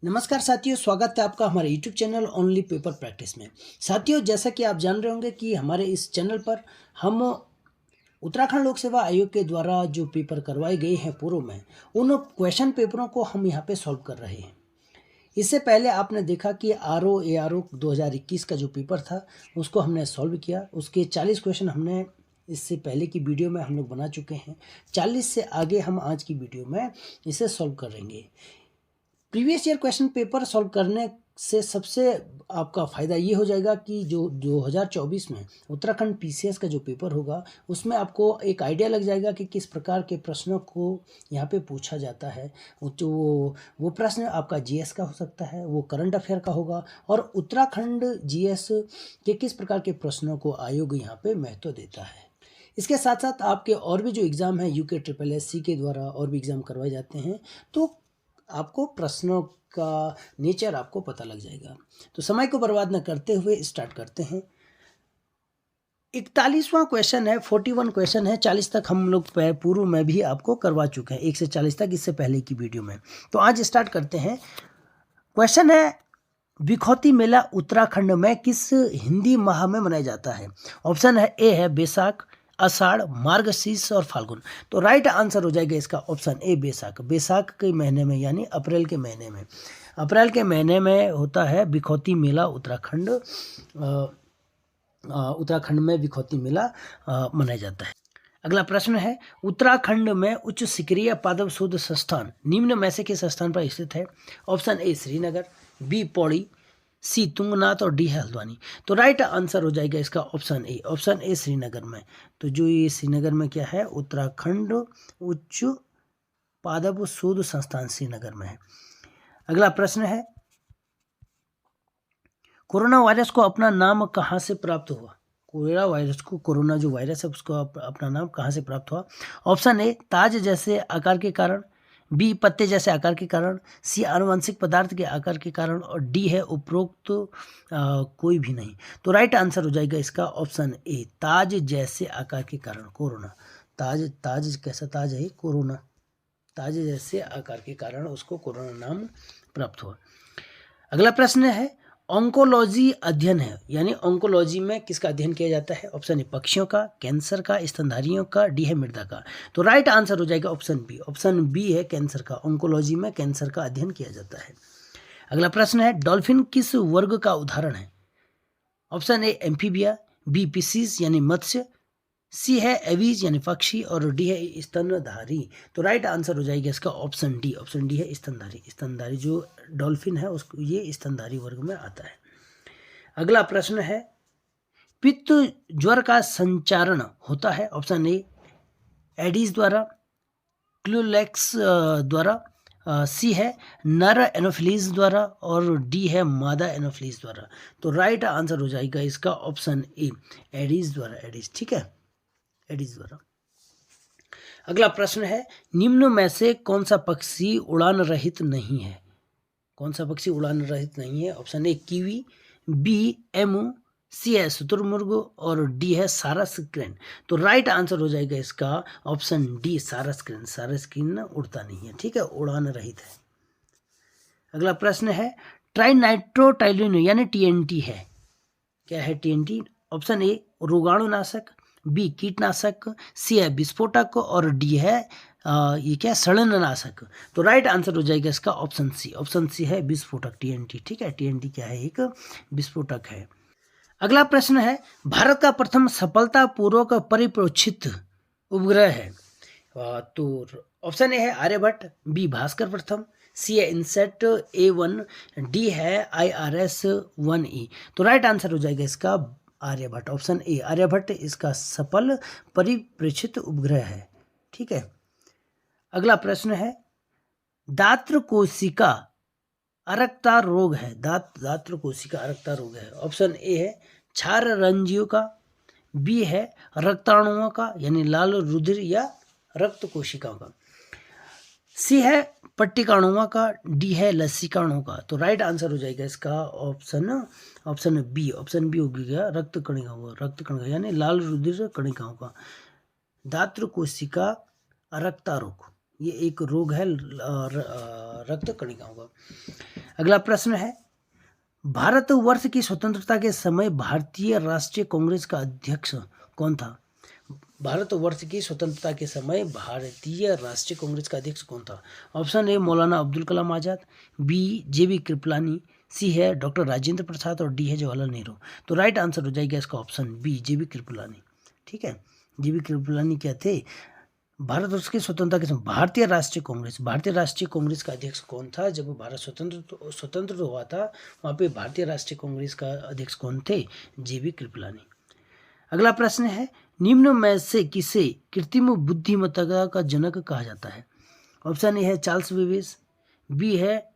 नमस्कार साथियों, स्वागत है आपका हमारे YouTube channel only paper practice में। साथियों, जैसा कि आप जान रहे होंगे कि हमारे इस चैनल पर हम उत्तराखंड लोक सेवा आयोग के द्वारा जो पेपर करवाए गए हैं पूर्व में, उन क्वेश्चन पेपरों को हम यहाँ पे सॉल्व कर रहे हैं। इससे पहले आपने देखा कि आरओ एआरओ 2021 का जो पेपर था उसको हमने सॉल्व किया। उसके 40 क्वेश्चन हमने इससे पहले की वीडियो में हम लोग बना चुके हैं। 40 से आगे हम आज की वीडियो में इसे सॉल्व करेंगे। Previous year question paper solve करने से सबसे आपका फ़ायदा ये हो जाएगा कि जो 2024 में उत्तराखंड पीसीएस का जो पेपर होगा उसमें आपको एक आइडिया लग जाएगा कि किस प्रकार के प्रश्नों को यहाँ पे पूछा जाता है। तो वो प्रश्न आपका जीएस का हो सकता है, वो करंट अफेयर का होगा, और उत्तराखंड जीएस के किस प्रकार के प्रश्नों को आयोग यहाँ पे महत्व देता है। इसके साथ साथ आपके और भी जो एग्ज़ाम है यूके SSSC के द्वारा और भी एग्ज़ाम करवाए जाते हैं, तो आपको प्रश्नों का नेचर आपको पता लग जाएगा। तो समय को बर्बाद न करते हुए स्टार्ट करते हैं। 41वां क्वेश्चन है, 41 क्वेश्चन है। 40 तक हम लोग पूर्व में भी आपको करवा चुके हैं, 1 से 40 तक, इससे पहले की वीडियो में। तो आज स्टार्ट करते हैं। क्वेश्चन है, विखौती मेला उत्तराखंड में किस हिंदी माह में मनाया जाता है? ऑप्शन है ए है बैसाख, आषाढ़, मार्गशीर्ष और फाल्गुन। तो राइट आंसर हो जाएगा इसका ऑप्शन ए बैसाख। बैसाख के महीने में यानी अप्रैल के महीने में, अप्रैल के महीने में होता है विखौती मेला। उत्तराखंड में विखौती मेला मनाया जाता है। अगला प्रश्न है, उत्तराखंड में उच्च शिखरीय पादप शोध संस्थान निम्न में से किस स्थान पर स्थित है? Option A Srinagar, B Pauri, C Tungnath और डी है हल्द्वानी। तो राइट आंसर हो जाएगा इसका option A. Option A Srinagar में। तो जो ये श्रीनगर में क्या है, उत्तराखंड उच्च पादप शोध संस्थान श्रीनगर में है। अगला प्रश्न है, कोरोना वायरस को अपना नाम कहाँ से प्राप्त हुआ? कोरोना वायरस को, कोरोना जो वायरस है उसको अपना नाम कहाँ से प्राप्त हुआ? ऑप्शन ए ताज जैसे आकार के कारण, बी पत्ते जैसे आकार के कारण, सी आनुवंशिक पदार्थ के आकार के कारण, और डी है उपरोक्त कोई भी नहीं। तो राइट आंसर हो जाएगा इसका ऑप्शन ए, ताज जैसे आकार के कारण कोरोना। ताज कैसा ताज है? कोरोना। ताज जैसे आकार के कारण उसको कोरोना नाम प्राप्त हुआ। अगला प्रश्न है, ऑन्कोलॉजी अध्ययन है, यानी ऑन्कोलॉजी में किसका अध्ययन किया जाता है? ऑप्शन ए पक्षियों का, कैंसर का, स्तनधारियों का, डी है मृदा का। तो राइट आंसर हो जाएगा ऑप्शन बी। ऑप्शन बी है कैंसर का। ऑन्कोलॉजी में कैंसर का अध्ययन किया जाता है। अगला प्रश्न है, डॉल्फिन किस वर्ग का उदाहरण है? Option A amphibia, B pisces यानी मत्स्य, सी है एवीज यानी पक्षी, और डी है स्तनधारी। तो राइट आंसर हो जाएगा इसका ऑप्शन डी। ऑप्शन डी है स्तनधारी। स्तनधारी जो डॉल्फिन है उसको ये स्तनधारी वर्ग में आता है। अगला प्रश्न है, पित्त ज्वर का संचारण होता है? ऑप्शन ए एडीज द्वारा, क्लूलेक्स द्वारा, सी है नर एनोफिलीज द्वारा, और डी है मादा एनोफिलीज द्वारा। तो राइट आंसर हो जाएगा इसका ऑप्शन ए, एडीज द्वारा। एडीज, ठीक है, एडीज द्वारा। अगला प्रश्न है, निम्न में से कौन सा पक्षी उड़ान रहित नहीं है? कौन सा पक्षी उड़ान रहित नहीं है? Option A kiwi, B emu, C है शुतुरमुर्ग, और डी है सारस क्रेन। तो राइट आंसर हो जाएगा इसका ऑप्शन डी, सारस क्रेन। सारस क्रेन उड़ता नहीं है, ठीक है, उड़ान रहित है। अगला प्रश्न है, ट्राइनाइट्रोटाइलिन यानी टीएनटी है, क्या है टीएनटी? ऑप्शन ए रोगाणुनाशक, बी कीटनाशक, सी है विस्फोटक, और डी है ये क्या, सड़ननाशक। तो राइट आंसर हो जाएगा इसका ऑप्शन सी। ऑप्शन सी है विस्फोटक, टीएनटी, ठीक है। टीएनटी क्या है? एक विस्फोटक है। अगला प्रश्न है, भारत का प्रथम सफलतापूर्वक परिप्रेक्षित उपग्रह है? तो ऑप्शन ए है आर्यभट्ट, बी भास्कर प्रथम, सी है इनसेट A1, डी है IRS-1E। तो राइट आंसर हो जाएगा इसका आर्यभट्ट। ऑप्शन ए आर्यभट्ट इसका सफल परिप्रेक्षित उपग्रह है, ठीक है। अगला प्रश्न है, दात्र कोशिका अरक्ता रोग है, दात्र कोशिका अरक्ता रोग है। ऑप्शन ए है क्षार रंजियों का, बी है रक्ताणुओं का यानी लाल रुधिर या रक्त कोशिकाओं का, सी है पट्टिकाणुओं का, डी है लसिकाणुओं का। तो राइट आंसर हो जाएगा इसका ऑप्शन बी। ऑप्शन बी हो गया रक्त कणिका यानी लाल रुधिर कणिकाओं का। दात्र कोशिका अरक्ता रोग ये एक रोग है रक्त कणिकाओं का। अगला प्रश्न है, भारतवर्ष की स्वतंत्रता के समय भारतीय राष्ट्रीय कांग्रेस का अध्यक्ष कौन था? भारतवर्ष की स्वतंत्रता के समय भारतीय राष्ट्रीय कांग्रेस का अध्यक्ष कौन था? ऑप्शन ए मौलाना अब्दुल कलाम आजाद, बी जेबी कृपलानी, सी है डॉक्टर राजेंद्र प्रसाद और डी है जवाहरलाल नेहरू। तो राइट आंसर हो जाएगा इसका ऑप्शन बी जेबी कृपलानी। ठीक है, जेबी कृपलानी क्या थे? भारतवर्ष की स्वतंत्रता के समय भारतीय राष्ट्रीय कांग्रेस का अध्यक्ष कौन था? जब भारत स्वतंत्र हुआ था वहाँ पे भारतीय राष्ट्रीय कांग्रेस का अध्यक्ष कौन थे? जेबी कृपलानी। अगला प्रश्न है, निम्न में से किसे कृत्रिम बुद्धिमत्ता का जनक कहा जाता है? ऑप्शन ए है चार्ल्स बेबेज, बी है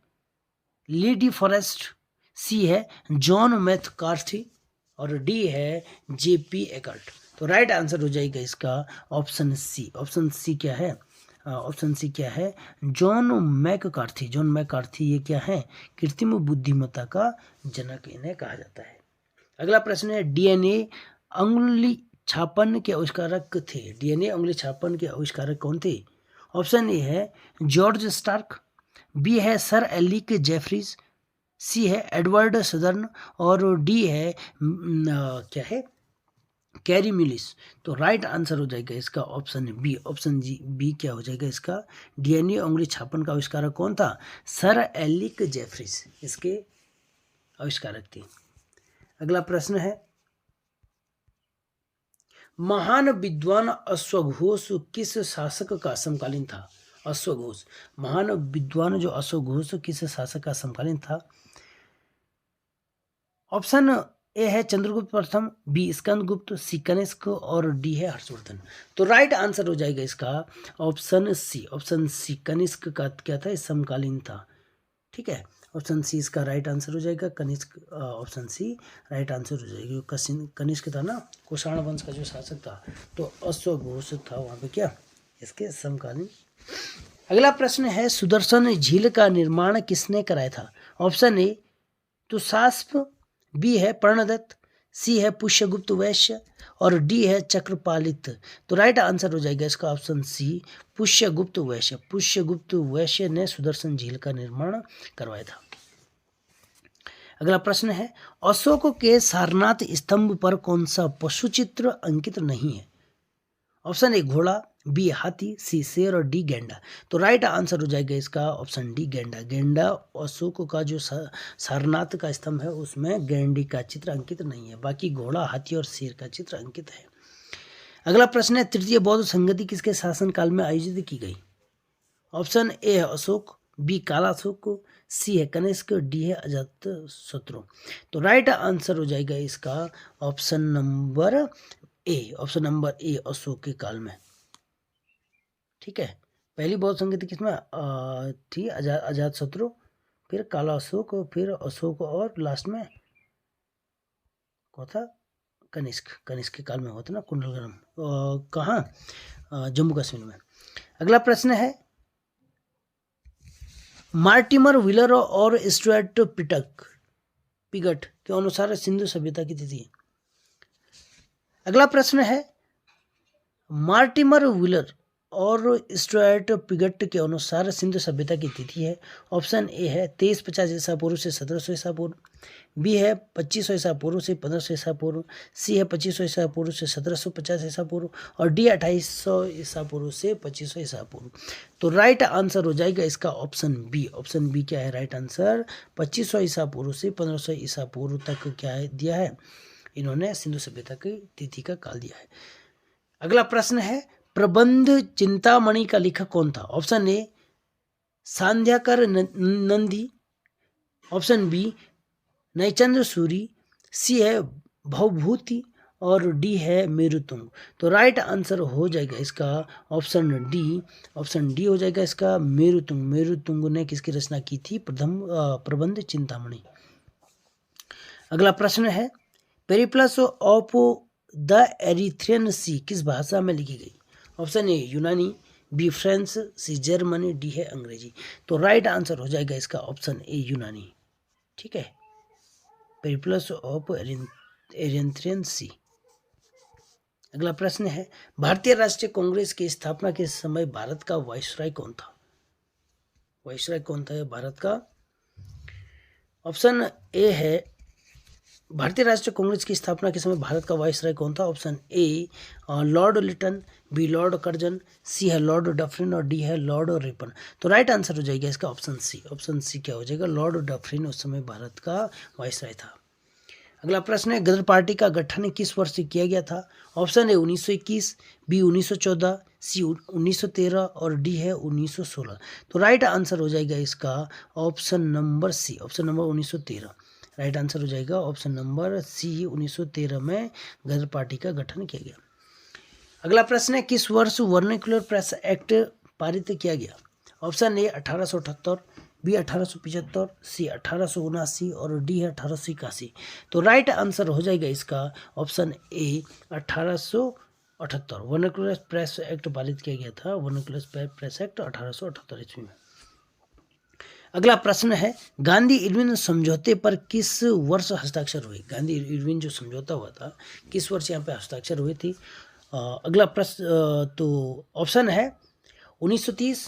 ली डी फॉरेस्ट, सी है जॉन मैककार्थी और डी है जेपी एकर्ट। तो राइट आंसर हो जाएगा इसका ऑप्शन सी। ऑप्शन सी क्या है? ऑप्शन सी क्या है? जॉन मैककार्थी ये क्या है? कृत्रिम बुद्धिमत्ता का जनक इन्हें कहा जाता है। अगला प्रश्न है, डीएनए अंगुली छापन के आविष्कारक थे? डीएनए अंगुली छापन के आविष्कारक कौन थे? ऑप्शन ए है जॉर्ज स्टार्क, बी है सर एलिक जेफरीज, सी है एडवर्ड सदर्न और डी है क्या है कैरी मिलिस। तो राइट आंसर हो जाएगा इसका ऑप्शन बी। ऑप्शन जी बी क्या हो जाएगा इसका? डीएनए अंगुली छापन का आविष्कारक कौन था? सर एलिक जेफरीज इसके आविष्कारक थे। अगला प्रश्न है, महान विद्वान अश्वघोष किस शासक का समकालीन था? अश्वघोष, महान विद्वान जो अश्वघोष किस शासक का समकालीन था? ऑप्शन ए है चंद्रगुप्त प्रथम, बी स्कंदगुप्त, सी कनिष्क और डी है हर्षवर्धन। तो राइट आंसर हो जाएगा इसका option C. Option C Kanishka का क्या था? समकालीन था। ठीक है, ऑप्शन सी इसका राइट आंसर हो जाएगा। Kanishka option C right answer हो जाएगा। कनिष्क था ना, कुषाण वंश का जो शासक था, तो अश्वघोष था वहाँ पे क्या इसके समकालीन। अगला प्रश्न है, सुदर्शन झील का निर्माण किसने कराया था? ऑप्शन ए तुषास्प, बी है पर्णदत्त, सी है पुष्यगुप्त वैश्य और डी है चक्रपालित। तो राइट आंसर हो जाएगा इसका ऑप्शन सी पुष्यगुप्त वैश्य। पुष्यगुप्त वैश्य ने सुदर्शन झील का निर्माण करवाया था। अगला प्रश्न है, अशोक के सारनाथ स्तंभ पर कौन सा पशु चित्र अंकित नहीं है? ऑप्शन ए घोड़ा, बी हाथी, सी शेर और डी गेंडा। तो राइट आंसर हो जाएगा इसका ऑप्शन डी गेंडा। गेंडा अशोक का जो सारनाथ का स्तंभ है उसमें गेंडे का चित्र अंकित नहीं है, बाकी घोड़ा, हाथी और शेर का चित्र अंकित है। अगला प्रश्न है, तृतीय बौद्ध संगति किसके शासनकाल में आयोजित की गई? ऑप्शन ए है अशोक, बी काला अशोक, सी है कनिष्क, डी है अजातशत्रु। तो राइट आंसर हो जाएगा इसका option number A. Option number A Ashok के काल में। ठीक है, पहली बौद्ध संगति किसमें थी? अजातशत्रु, फिर काला अशोक, फिर अशोक और लास्ट में कौन था? कनिष्क के काल में होता ना कुंडलग्राम, कहाँ? जम्मू कश्मीर में। अगला प्रश्न है, मार्टिमर व्हीलर और स्टुअर्ट पिगट के अनुसार सिंधु सभ्यता की तिथि। अगला प्रश्न है, मार्टिमर व्हीलर और स्टुअर्ट पिगट के अनुसार सिंधु सभ्यता की तिथि है। ऑप्शन ए है 2350 ईसा पूर्व से 1700 ईसा पूर्व, बी है 2500 ईसा पूर्व से 1500 ईसा पूर्व, सी है 2500 ईसा पूर्व से 1750 ईसा पूर्व और डी 2800 ईसा पूर्व से 2500 ईसा पूर्व। तो राइट आंसर हो जाएगा इसका ऑप्शन बी। ऑप्शन बी क्या है राइट आंसर? 2500 ईसा पूर्व से 1500 ईसा पूर्व तक क्या है दिया है इन्होंने सिंधु सभ्यता की तिथि का काल दिया है। अगला प्रश्न है, प्रबंध चिंतामणि का लेखक कौन था? Option A Sandhyakar Nandi, option B Nayachandra Suri, C है भवभूति और डी है मेरुतुंग। तो राइट आंसर हो जाएगा इसका ऑप्शन डी। ऑप्शन डी हो जाएगा इसका मेरुतुंग। मेरुतुंग ने किसकी रचना की थी? प्रबंध चिंतामणि। अगला प्रश्न है, Periplus of the Erythraean Sea किस भाषा में लिखी गई? ऑप्शन ए यूनानी, B French, C Germany, D है अंग्रेजी। तो राइट आंसर हो जाएगा इसका ऑप्शन ए यूनानी। ठीक है, पेरिप्लस ऑफ एरिथ्रियन सी। अगला प्रश्न है, भारतीय राष्ट्रीय कांग्रेस की स्थापना के समय भारत का वायसराय कौन था? वायसराय कौन था भारत का? ऑप्शन ए है भारतीय राष्ट्रीय कांग्रेस की स्थापना के समय भारत का वाइसराय कौन था? Option A lord Lytton, B lord Curzon, C है लॉर्ड डफरिन और डी है लॉर्ड रिपन। तो राइट आंसर हो जाएगा इसका ऑप्शन सी। ऑप्शन सी क्या हो जाएगा? लॉर्ड डफरिन उस समय भारत का वाइसराय था। अगला प्रश्न है गदर पार्टी का गठन किस वर्ष से किया गया था? ऑप्शन ए 1921, बी 1914, सी 1913 और डी है 1916। तो राइट आंसर हो जाएगा इसका option number C, option number 1913। Right answer हो जाएगा ऑप्शन नंबर सी, 1913 में गदर पार्टी का गठन किया गया। अगला प्रश्न है किस वर्ष वर्नाक्युलर प्रेस एक्ट पारित किया गया? ऑप्शन ए 1878, बी 1875, सी 1879 और डी है 1881। तो राइट आंसर हो जाएगा इसका option A 1878। Vernacular press act पारित किया गया था, वर्नाक्युलर प्रेस एक्ट 1878 ईस्वी में। अगला प्रश्न है गांधी इरविन समझौते पर किस वर्ष हस्ताक्षर हुए? गांधी इरविन जो समझौता हुआ था किस वर्ष यहाँ पे हस्ताक्षर हुए थे? अगला प्रश्न तो ऑप्शन है 1930,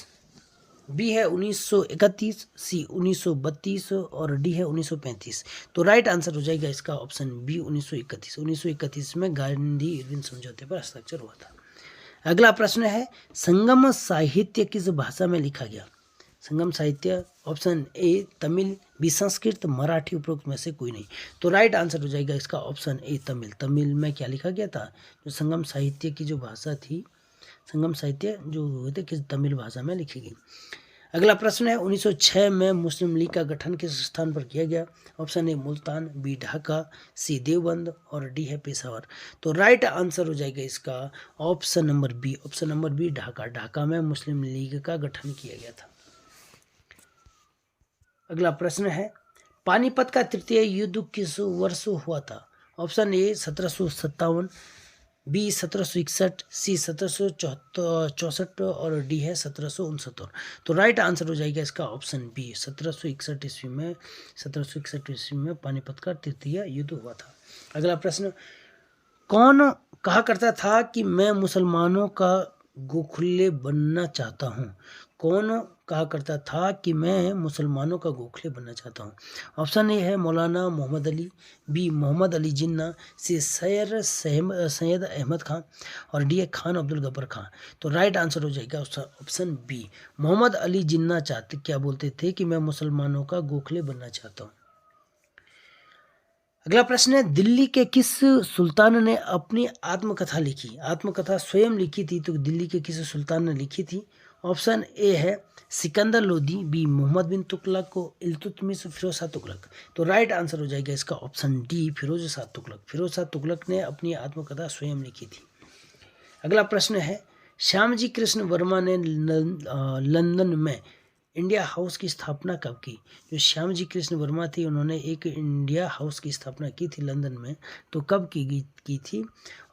बी है 1931, सी 1932 और डी है 1935। तो राइट आंसर हो जाएगा इसका ऑप्शन बी 1931। 1931 में गांधी इरविन समझौते पर हस्ताक्षर हुआ था। अगला प्रश्न है संगम साहित्य किस भाषा में लिखा गया? संगम साहित्य option A Tamil, B Sanskrit, Marathi, उपरोक्त में से कोई नहीं। तो राइट आंसर हो जाएगा इसका ऑप्शन ए तमिल। तमिल में क्या लिखा गया था? जो संगम साहित्य की जो भाषा थी, संगम साहित्य जो हुए थे किस तमिल भाषा में लिखी गई। अगला प्रश्न है 1906 में मुस्लिम लीग का गठन किस स्थान पर किया गया? Option A Multan, B Dhaka, C Deoband और डी है पेशावर। तो राइट आंसर हो जाएगा इसका option number B, option number B Dhaka. Dhaka में मुस्लिम लीग का गठन किया गया था। अगला प्रश्न है पानीपत का तृतीय युद्ध किस वर्ष हुआ था? ऑप्शन ए 1757, बी 1761, सी 1764 और डी है 1769। तो राइट आंसर हो जाएगा इसका ऑप्शन बी 1761 ईस्वी में, 1761 ईस्वी में पानीपत का तृतीय युद्ध हुआ था। अगला प्रश्न कौन कहा करता था कि मैं मुसलमानों का गोखले बनना चाहता हूँ? कौन कहा करता था कि मैं मुसलमानों का गोखले बनना चाहता हूँ? ऑप्शन ए है मौलाना मोहम्मद अली, बी मोहम्मद अली जिन्ना, सी सैयद अहमद खान और डी है खान अब्दुल गफ्फार खान। तो राइट आंसर हो जाएगा ऑप्शन बी मोहम्मद अली जिन्ना क्या बोलते थे कि मैं मुसलमानों का गोखले बनना चाहता हूँ। अगला प्रश्न है दिल्ली के किस सुल्तान ने अपनी आत्मकथा लिखी? आत्मकथा स्वयं लिखी थी तो दिल्ली के किस सुल्तान ने लिखी थी? ऑप्शन ए है सिकंदर लोदी, बी मोहम्मद बिन तुगलक को, इल्तुतमिश, फिरोज शाह तुगलक। तो राइट आंसर हो जाएगा इसका ऑप्शन डी फिरोज शाह तुगलक। फिरोज शाह तुगलक ने अपनी आत्मकथा स्वयं लिखी थी। अगला प्रश्न है श्यामजी कृष्ण वर्मा ने लंदन में इंडिया हाउस की स्थापना कब की? जो श्यामजी कृष्ण वर्मा थी उन्होंने एक इंडिया हाउस की स्थापना की थी लंदन में, तो कब की थी?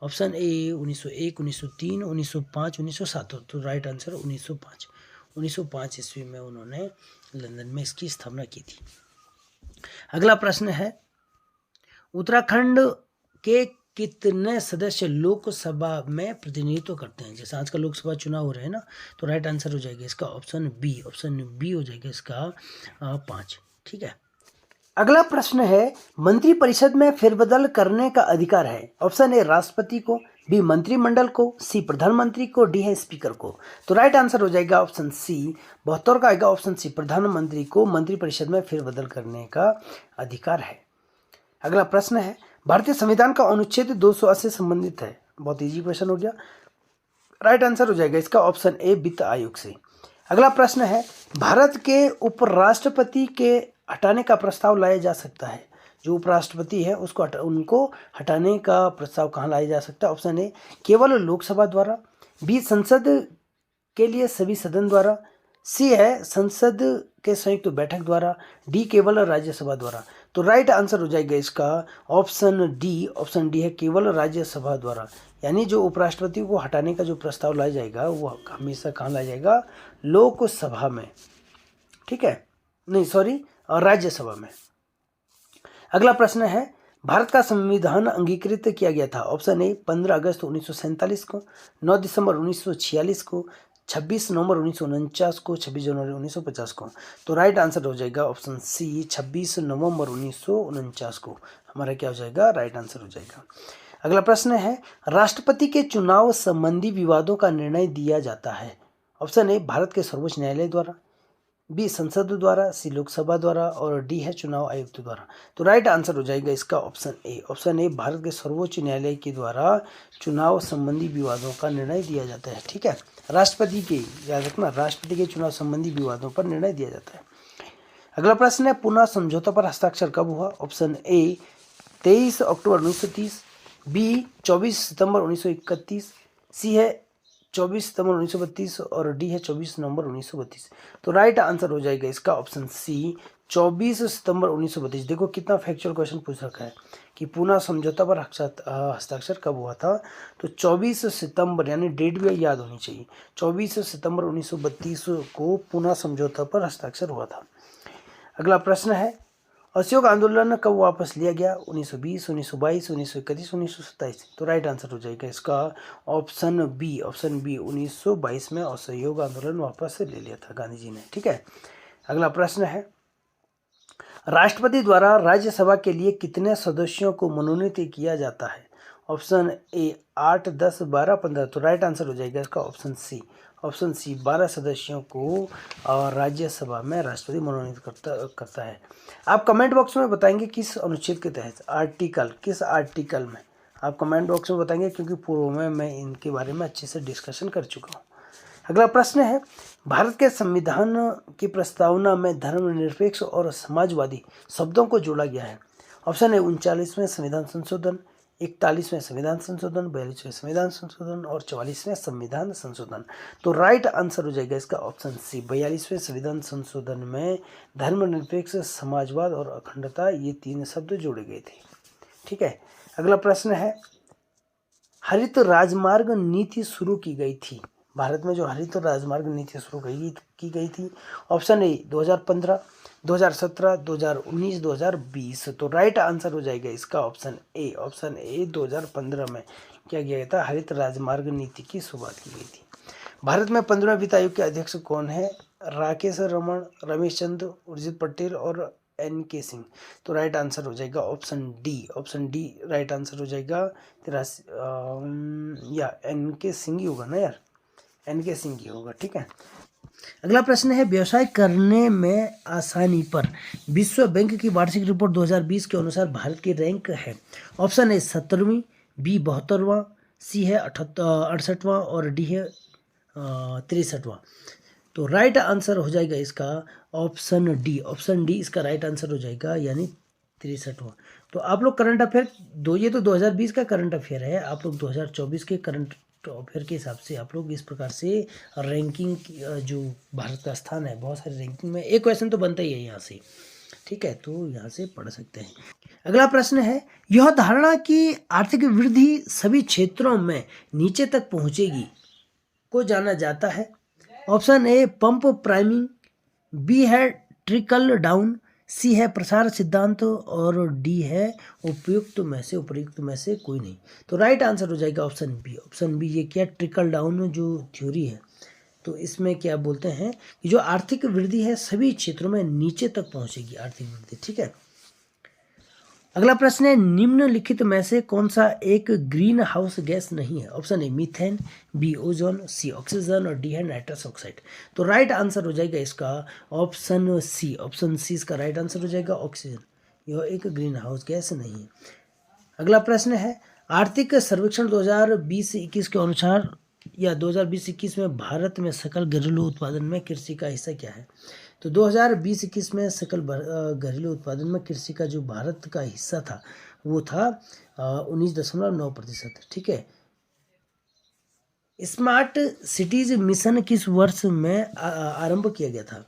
Option A 1901, 1903, 1905, 1907। तो राइट आंसर 1905। 1905 ईस्वी में उन्होंने लंदन में इसकी स्थापना की थी। अगला प्रश्न है उत्तराखंड के कितने सदस्य लोकसभा में प्रतिनिधित्व करते हैं? जैसे आज का लोकसभा चुनाव हो रहे हैं ना, तो राइट आंसर हो जाएगा इसका ऑप्शन बी। ऑप्शन बी हो जाएगा इसका 5। ठीक है। अगला प्रश्न है मंत्रिपरिषद में फेरबदल करने का अधिकार है? ऑप्शन ए राष्ट्रपति को, बी मंत्रिमंडल को, सी प्रधानमंत्री को, डी है स्पीकर को। तो राइट आंसर हो जाएगा ऑप्शन सी 72 का आएगा ऑप्शन सी। प्रधानमंत्री को मंत्रिपरिषद में फेरबदल करने का अधिकार है। अगला प्रश्न है भारतीय संविधान का अनुच्छेद 280 से संबंधित है? बहुत इजी क्वेश्चन हो गया। राइट आंसर हो जाएगा इसका ऑप्शन ए वित्त आयोग से। अगला प्रश्न है भारत के उपराष्ट्रपति के हटाने का प्रस्ताव लाया जा सकता है? जो उपराष्ट्रपति है उसको उनको हटाने का प्रस्ताव कहाँ लाया जा सकता है? ऑप्शन ए केवल लोकसभा द्वारा, बी संसद के लिए सभी सदन द्वारा, सी है संसद के संयुक्त बैठक द्वारा, डी केवल राज्यसभा द्वारा। तो राइट आंसर हो जाएगा इसका ऑप्शन डी। ऑप्शन डी है केवल राज्यसभा द्वारा। यानी जो उपराष्ट्रपति को हटाने का जो प्रस्ताव लाया जाएगा वो हमेशा कहाँ लाया जाएगा? लोकसभा में। ठीक है, नहीं सॉरी, राज्यसभा में। अगला प्रश्न है भारत का संविधान अंगीकृत किया गया था? ऑप्शन ए 15 अगस्त 1947 को, 9 दिसंबर 1946 को, 26 नवंबर 1949 को, 26 जनवरी 1950 को। तो राइट आंसर हो जाएगा ऑप्शन सी 26 नवंबर 1949 को। हमारा क्या हो जाएगा, राइट आंसर हो जाएगा। अगला प्रश्न है, राष्ट्रपति के चुनाव संबंधी विवादों का निर्णय दिया जाता है। ऑप्शन ए भारत के सर्वोच्च न्यायालय द्वारा, बी संसद द्वारा, सी लोकसभा द्वारा और डी है चुनाव आयुक्त द्वारा। तो राइट आंसर हो जाएगा इसका option A. Option A Bharat के सर्वोच्च न्यायालय के द्वारा चुनाव संबंधी विवादों का निर्णय दिया जाता है। ठीक है, राष्ट्रपति के, याद रखना, राष्ट्रपति के चुनाव संबंधी विवादों पर निर्णय दिया जाता है। अगला प्रश्न है, पुणे समझौता पर हस्ताक्षर कब हुआ। ऑप्शन ए 23 अक्टूबर 1930, बी 24 सितंबर 1931, सी है 24 सितंबर 1932 और डी है 24 नवंबर 1932। तो राइट आंसर हो जाएगा इसका ऑप्शन सी 24 सितंबर 1932। देखो कितना फैक्चुअल क्वेश्चन पूछ रखा है कि पुणे समझौता पर हस्ताक्षर कब हुआ था। तो 24 सितंबर, यानी डेट भी याद होनी चाहिए, 24 सितंबर 1932 को पुणे समझौता पर हस्ताक्षर हुआ था। अगला प्रश्न है, असहयोग आंदोलन कब वापस लिया गया। 1920, 1922, 1931, 1927। तो राइट आंसर हो जाएगा इसका ऑप्शन बी। ऑप्शन बी 1922 में असहयोग आंदोलन वापस ले लिया था गांधी जी ने। ठीक है, अगला प्रश्न है, राष्ट्रपति द्वारा राज्यसभा के लिए कितने सदस्यों को मनोनीत किया जाता है। ऑप्शन ए 8, 10, 12, 15। तो राइट आंसर हो जाएगा इसका ऑप्शन सी। ऑप्शन सी 12 सदस्यों को राज्यसभा में राष्ट्रपति मनोनीत करता है। आप कमेंट बॉक्स में बताएंगे किस अनुच्छेद के तहत, आर्टिकल, किस आर्टिकल में, आप कमेंट बॉक्स में बताएंगे, क्योंकि पूर्व में मैं इनके बारे में अच्छे से डिस्कशन कर चुका हूँ। अगला प्रश्न है, भारत के संविधान की प्रस्तावना में धर्मनिरपेक्ष और समाजवादी शब्दों को जोड़ा गया है। ऑप्शन है 39वें संविधान संशोधन, 41वें संविधान संशोधन, 42वें संविधान संशोधन और 44वें संविधान संशोधन। तो राइट आंसर हो जाएगा इसका ऑप्शन सी 42वें संविधान संशोधन में धर्मनिरपेक्ष, समाजवाद और अखंडता, ये 3 शब्द जोड़े गए थे। ठीक है, अगला प्रश्न है, हरित राजमार्ग नीति शुरू की गई थी। भारत में जो हरित राजमार्ग नीति शुरू की गई थी। Option A 2015, 2017, 2019, 2020। तो राइट आंसर हो जाएगा इसका ऑप्शन ए। ऑप्शन ए 2015 में क्या किया गया था, हरित राजमार्ग नीति की शुरुआत की गई थी। भारत में 15वें वित्त आयोग के अध्यक्ष कौन है। राकेश रमन, रमेश चंद्र, उर्जित पटेल और NK सिंह। तो राइट आंसर हो जाएगा option D. Option D right answer हो जाएगा। या NK सिंह ही होगा ना यार, NK सिंह ही होगा। ठीक है, अगला प्रश्न है, व्यवसाय करने में आसानी पर विश्व बैंक की वार्षिक रिपोर्ट 2020 के अनुसार भारत की रैंक है। ऑप्शन है 17वीं, बी 72वां, सी है 68वां और डी है 63वां। तो राइट आंसर हो जाएगा इसका ऑप्शन डी। ऑप्शन डी इसका राइट आंसर हो जाएगा, यानी 63वां। तो आप लोग करंट अफेयर ये तो 2020 का करंट अफेयर है, आप लोग 2024 के करंट अफेयर के हिसाब से आप लोग इस प्रकार से रैंकिंग जो भारत का स्थान है, बहुत सारी रैंकिंग में एक क्वेश्चन तो बनता ही है यहाँ से। ठीक है, तो यहाँ से पढ़ सकते हैं। अगला प्रश्न है, यह धारणा कि आर्थिक वृद्धि सभी क्षेत्रों में नीचे तक पहुँचेगी को जाना जाता है। Option A pump priming, B है ट्रिकल डाउन, सी है प्रसार सिद्धांत और डी है उपयुक्त में से कोई नहीं। तो राइट आंसर हो जाएगा ऑप्शन बी। ऑप्शन बी ये क्या, ट्रिकल डाउन जो थ्योरी है, तो इसमें क्या बोलते हैं कि जो आर्थिक वृद्धि है सभी क्षेत्रों में नीचे तक पहुंचेगी आर्थिक वृद्धि। ठीक है, अगला प्रश्न है, निम्नलिखित में से कौन सा एक ग्रीन हाउस गैस नहीं है। Option A methane, B ozone, C oxygen और डी है नाइट्रस ऑक्साइड। तो राइट आंसर हो जाएगा इसका ऑप्शन सी। ऑप्शन सी इसका राइट आंसर हो जाएगा, ऑक्सीजन। यह एक ग्रीन हाउस गैस नहीं है। अगला प्रश्न है, आर्थिक सर्वेक्षण 2020-21 के अनुसार या 2020-21 में भारत में सकल घरेलू उत्पादन में कृषि का हिस्सा क्या है। तो 2020-21 में सकल घरेलू उत्पादन में कृषि का जो भारत का हिस्सा था वो था 19.9%। ठीक है, स्मार्ट सिटीज मिशन किस वर्ष में आरंभ किया गया था।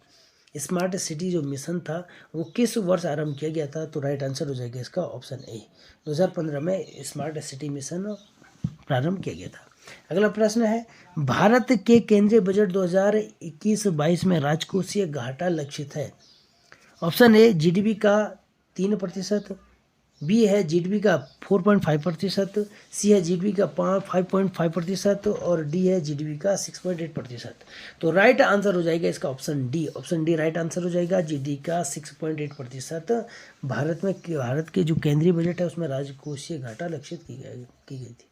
स्मार्ट सिटी जो मिशन था वो किस वर्ष आरंभ किया गया था। तो राइट आंसर हो जाएगा इसका ऑप्शन ए। 2015 में स्मार्ट सिटी मिशन प्रारंभ किया गया था। अगला प्रश्न है, भारत के केंद्रीय बजट 2021-22 में राजकोषीय घाटा लक्षित है। ऑप्शन ए जीडीपी का 3%, बी है जीडीपी का 4.5%, सी है जीडीपी का 5.5% और डी है जीडीपी का 6.8%। तो राइट आंसर हो जाएगा इसका ऑप्शन डी राइट आंसर हो जाएगा। जीडीपी का 6.8% भारत के जो केंद्रीय बजट है उसमें राजकोषीय घाटा लक्षित की गई थी।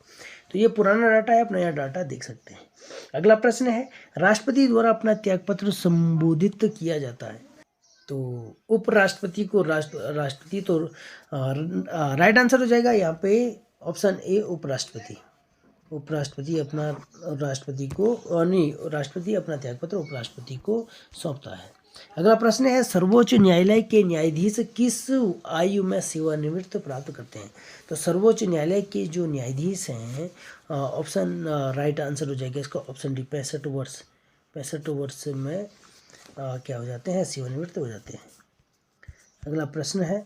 तो ये पुराना डाटा है, आप नया डाटा देख सकते हैं। अगला प्रश्न है, राष्ट्रपति द्वारा अपना त्यागपत्र संबोधित किया जाता है। तो उपराष्ट्रपति को राष्ट्रपति तो राइट आंसर हो जाएगा यहाँ पे ऑप्शन ए उपराष्ट्रपति अपना राष्ट्रपति अपना त्यागपत्र उपराष्ट्रपति को सौंपता है। अगला प्रश्न है, सर्वोच्च न्यायालय के न्यायाधीश किस आयु में सेवानिवृत्त प्राप्त करते हैं। तो सर्वोच्च न्यायालय के जो न्यायाधीश हैं, ऑप्शन राइट आंसर हो जाएगा इसका ऑप्शन डी 65 वर्ष में क्या हो जाते हैं, सेवानिवृत्त हो जाते हैं। अगला प्रश्न है,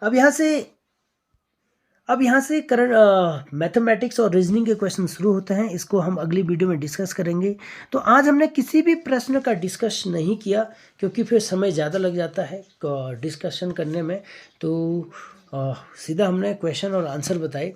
अब यहाँ से करंट मैथमेटिक्स और रीजनिंग के क्वेश्चन शुरू होते हैं। इसको हम अगली वीडियो में डिस्कस करेंगे। तो आज हमने किसी भी प्रश्न का डिस्कस नहीं किया क्योंकि फिर समय ज़्यादा लग जाता है डिस्कशन करने में। तो सीधा हमने क्वेश्चन और आंसर बताए।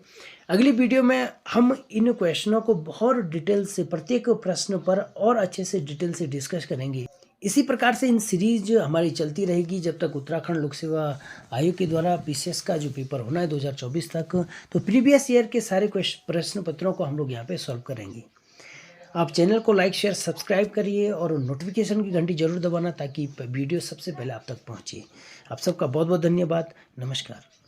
अगली वीडियो में हम इन क्वेश्चनों को बहुत डिटेल से प्रत्येक प्रश्न पर और अच्छे से डिटेल से डिस्कस करेंगे। इसी प्रकार से इन सीरीज हमारी चलती रहेगी जब तक उत्तराखंड लोक सेवा आयोग के द्वारा पीसीएस का जो पेपर होना है 2024 तक। तो प्रीवियस ईयर के सारे प्रश्न पत्रों को हम लोग यहाँ पे सॉल्व करेंगे। आप चैनल को लाइक शेयर सब्सक्राइब करिए और नोटिफिकेशन की घंटी जरूर दबाना ताकि वीडियो सबसे पहले आप तक पहुँचे। आप सबका बहुत बहुत धन्यवाद। नमस्कार।